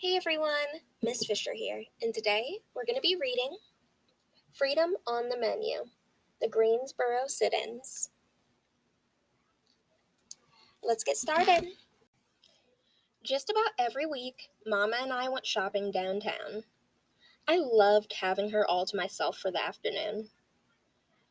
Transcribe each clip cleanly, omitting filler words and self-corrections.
Hey everyone, Miss Fisher here, and today we're going to be reading Freedom on the Menu, the Greensboro Sit-ins. Let's get started. Just about every week, Mama and I went shopping downtown. I loved having her all to myself for the afternoon.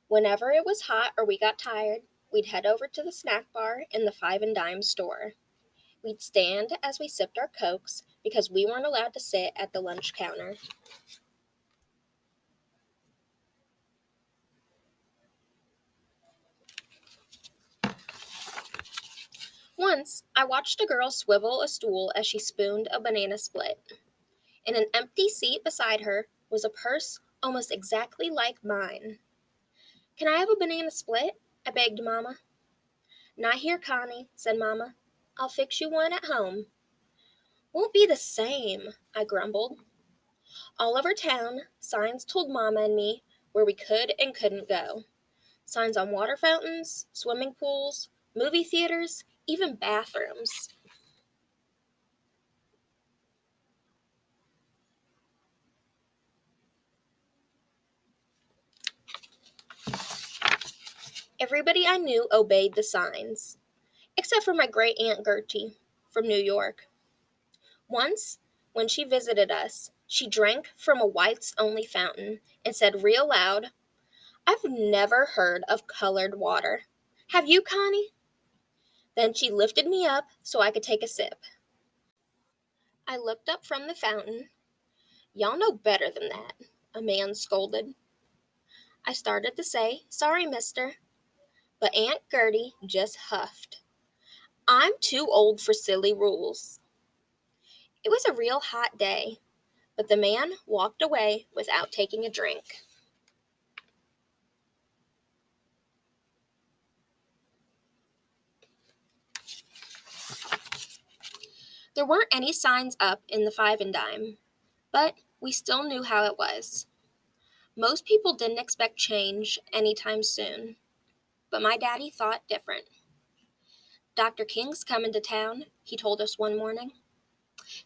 Whenever it was hot or we got tired, we'd head over to the snack bar in the Five and Dime store. We'd stand as we sipped our Cokes because we weren't allowed to sit at the lunch counter. Once, I watched a girl swivel a stool as she spooned a banana split. In an empty seat beside her was a purse almost exactly like mine. "Can I have a banana split?" I begged Mama. "Not here, Connie," said Mama. "I'll fix you one at home." "Won't be the same," I grumbled. All over town, signs told Mama and me where we could and couldn't go. Signs on water fountains, swimming pools, movie theaters, even bathrooms. Everybody I knew obeyed the signs, except for my great Aunt Gertie from New York. Once, when she visited us, she drank from a whites only fountain and said real loud, "I've never heard of colored water. Have you, Connie?" Then she lifted me up so I could take a sip. I looked up from the fountain. "Y'all know better than that," a man scolded. I started to say, "Sorry, mister," but Aunt Gertie just huffed. "I'm too old for silly rules." It was a real hot day, but the man walked away without taking a drink. There weren't any signs up in the Five and Dime, but we still knew how it was. Most people didn't expect change anytime soon, but my daddy thought different. "Dr. King's coming to town," he told us one morning.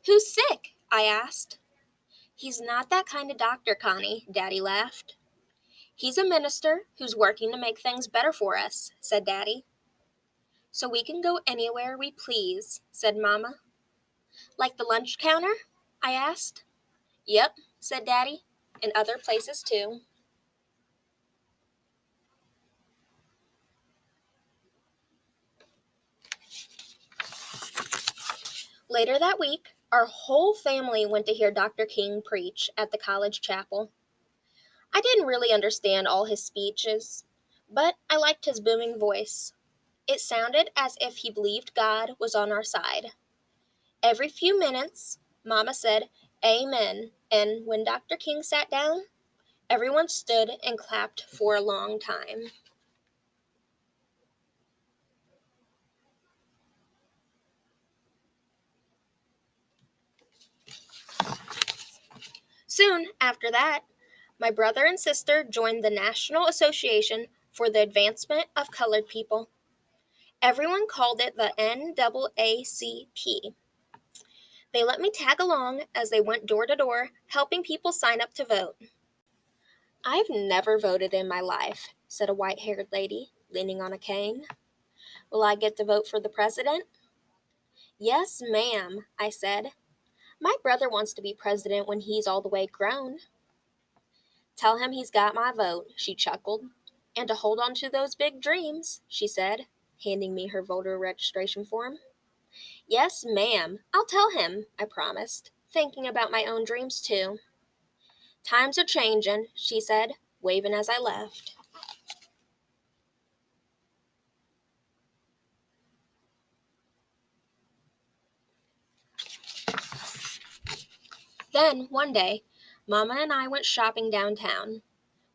"Who's sick?" I asked. "He's not that kind of doctor, Connie," Daddy laughed. "He's a minister who's working to make things better for us," said Daddy. "So we can go anywhere we please," said Mama. "Like the lunch counter?" I asked. "Yep," said Daddy, "and other places too." Later that week, our whole family went to hear Dr. King preach at the college chapel. I didn't really understand all his speeches, but I liked his booming voice. It sounded as if he believed God was on our side. Every few minutes, Mama said, "Amen," and when Dr. King sat down, everyone stood and clapped for a long time. Soon after that, my brother and sister joined the National Association for the Advancement of Colored People. Everyone called it the NAACP. They let me tag along as they went door to door, helping people sign up to vote. "I've never voted in my life," said a white haired lady, leaning on a cane. "Will I get to vote for the president?" "Yes, ma'am," I said. "My brother wants to be president when he's all the way grown." "Tell him he's got my vote," she chuckled. "And to hold on to those big dreams," she said, handing me her voter registration form. "Yes, ma'am, I'll tell him," I promised, thinking about my own dreams too. "Times are changin'," she said, waving as I left. Then, one day, Mama and I went shopping downtown.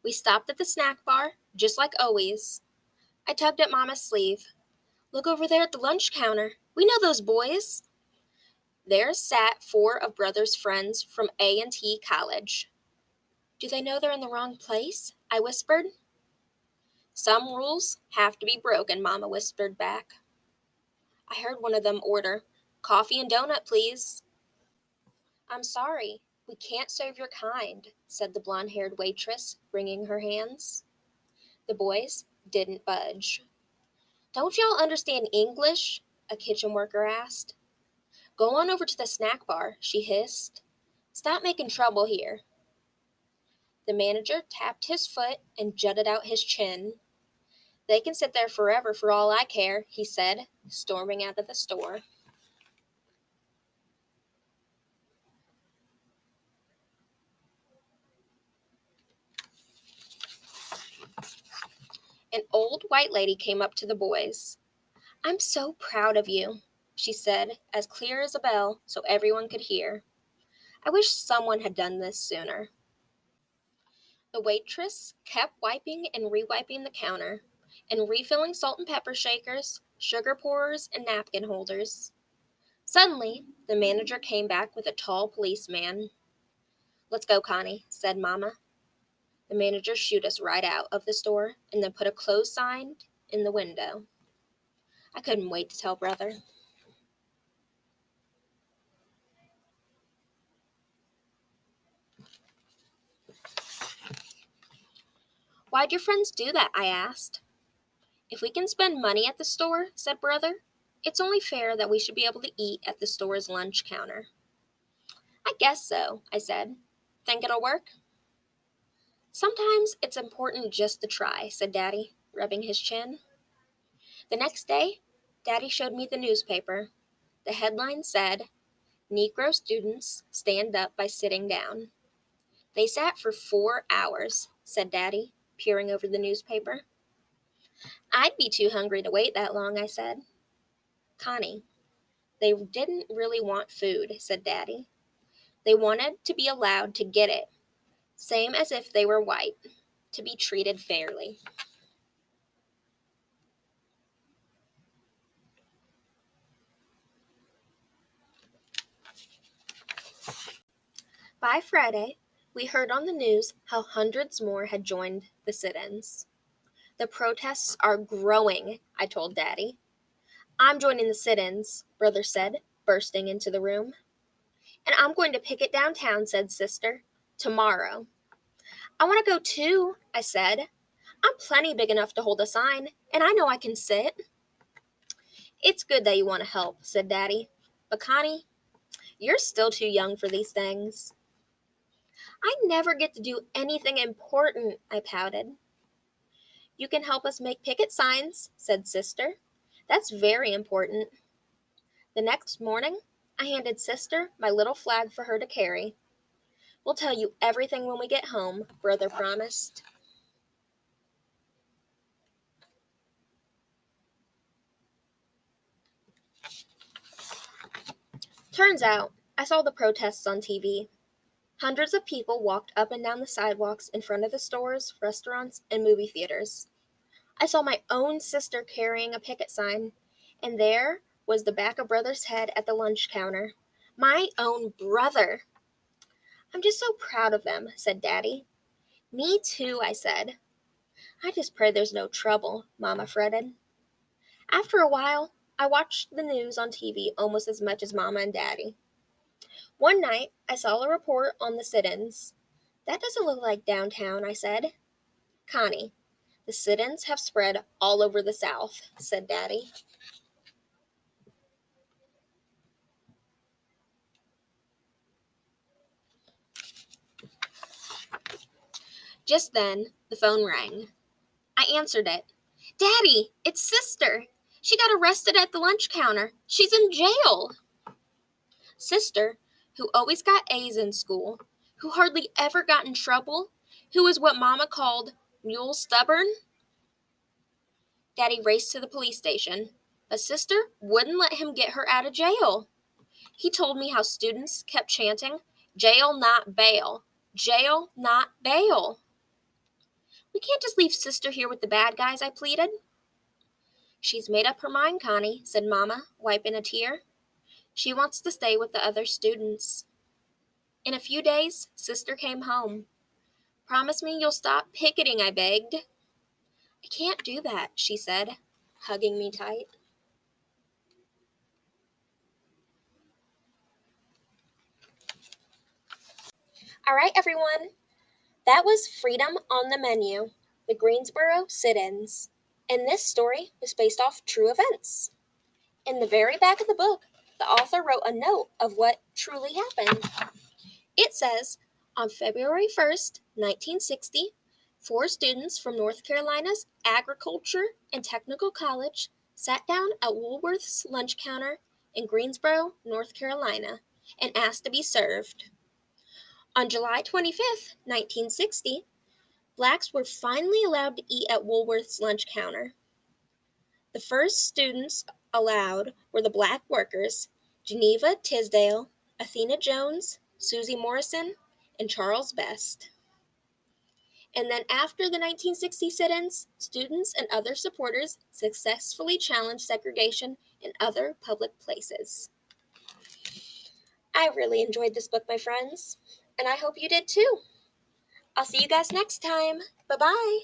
We stopped at the snack bar, just like always. I tugged at Mama's sleeve. "Look over there at the lunch counter. We know those boys." There sat four of Brother's friends from A&T College. "Do they know they're in the wrong place?" I whispered. "Some rules have to be broken," Mama whispered back. I heard one of them order, "Coffee and donut, please." I'm sorry, we can't serve your kind, said the blonde-haired waitress, wringing her hands. The boys didn't budge. Don't y'all understand English? A kitchen worker asked. Go on over to the snack bar, she hissed. Stop making trouble here. The manager tapped his foot and jutted out his chin. They can sit there forever for all I care, he said, storming out of the store. An old white lady came up to the boys. I'm so proud of you, she said, as clear as a bell so everyone could hear. I wish someone had done this sooner. The waitress kept wiping and rewiping the counter and refilling salt and pepper shakers, sugar pourers, and napkin holders. Suddenly, the manager came back with a tall policeman. Let's go, Connie, said Mama. The manager shooed us right out of the store and then put a close sign in the window. I couldn't wait to tell Brother. Why'd your friends do that? I asked. If we can spend money at the store, said Brother, it's only fair that we should be able to eat at the store's lunch counter. I guess so, I said. Think it'll work? Sometimes it's important just to try, said Daddy, rubbing his chin. The next day, Daddy showed me the newspaper. The headline said, Negro students stand up by sitting down. They sat for 4 hours, said Daddy, peering over the newspaper. I'd be too hungry to wait that long, I said. Connie, they didn't really want food, said Daddy. They wanted to be allowed to get it, same as if they were white, to be treated fairly. By Friday, we heard on the news how hundreds more had joined the sit-ins. The protests are growing, I told Daddy. I'm joining the sit-ins, Brother said, bursting into the room. And I'm going to picket downtown, said Sister, tomorrow. I want to go too, I said. I'm plenty big enough to hold a sign, and I know I can sit. It's good that you want to help, said Daddy. But Connie, you're still too young for these things. I never get to do anything important, I pouted. You can help us make picket signs, said Sister. That's very important. The next morning, I handed Sister my little flag for her to carry. We'll tell you everything when we get home, Brother promised. Turns out, I saw the protests on TV. Hundreds of people walked up and down the sidewalks in front of the stores, restaurants, and movie theaters. I saw my own sister carrying a picket sign, and there was the back of Brother's head at the lunch counter. My own brother! I'm just so proud of them, said Daddy. Me too, I said. I just pray there's no trouble, Mama fretted. After a while, I watched the news on TV almost as much as Mama and Daddy. One night, I saw a report on the sit-ins. That doesn't look like downtown, I said. Connie, the sit-ins have spread all over the South, said Daddy. Just then, the phone rang. I answered it. Daddy, it's Sister. She got arrested at the lunch counter. She's in jail. Sister, who always got A's in school, who hardly ever got in trouble, who was what Mama called mule stubborn. Daddy raced to the police station, but Sister wouldn't let him get her out of jail. He told me how students kept chanting, jail, not bail. Jail, not bail. We can't just leave Sister here with the bad guys, I pleaded. She's made up her mind, Connie, said Mama, wiping a tear. She wants to stay with the other students. In a few days, Sister came home. Promise me you'll stop picketing, I begged. I can't do that, she said, hugging me tight. All right, everyone. That was Freedom on the Menu, the Greensboro sit ins. And this story was based off true events. In the very back of the book, the author wrote a note of what truly happened. It says, on February 1st, 1960, four students from North Carolina's Agriculture and Technical College sat down at Woolworth's lunch counter in Greensboro, North Carolina, and asked to be served. On July 25th, 1960, blacks were finally allowed to eat at Woolworth's lunch counter. The first students allowed were the black workers, Geneva Tisdale, Athena Jones, Susie Morrison, and Charles Best. And then after the 1960 sit-ins, students and other supporters successfully challenged segregation in other public places. I really enjoyed this book, my friends, and I hope you did too. I'll see you guys next time. Bye-bye.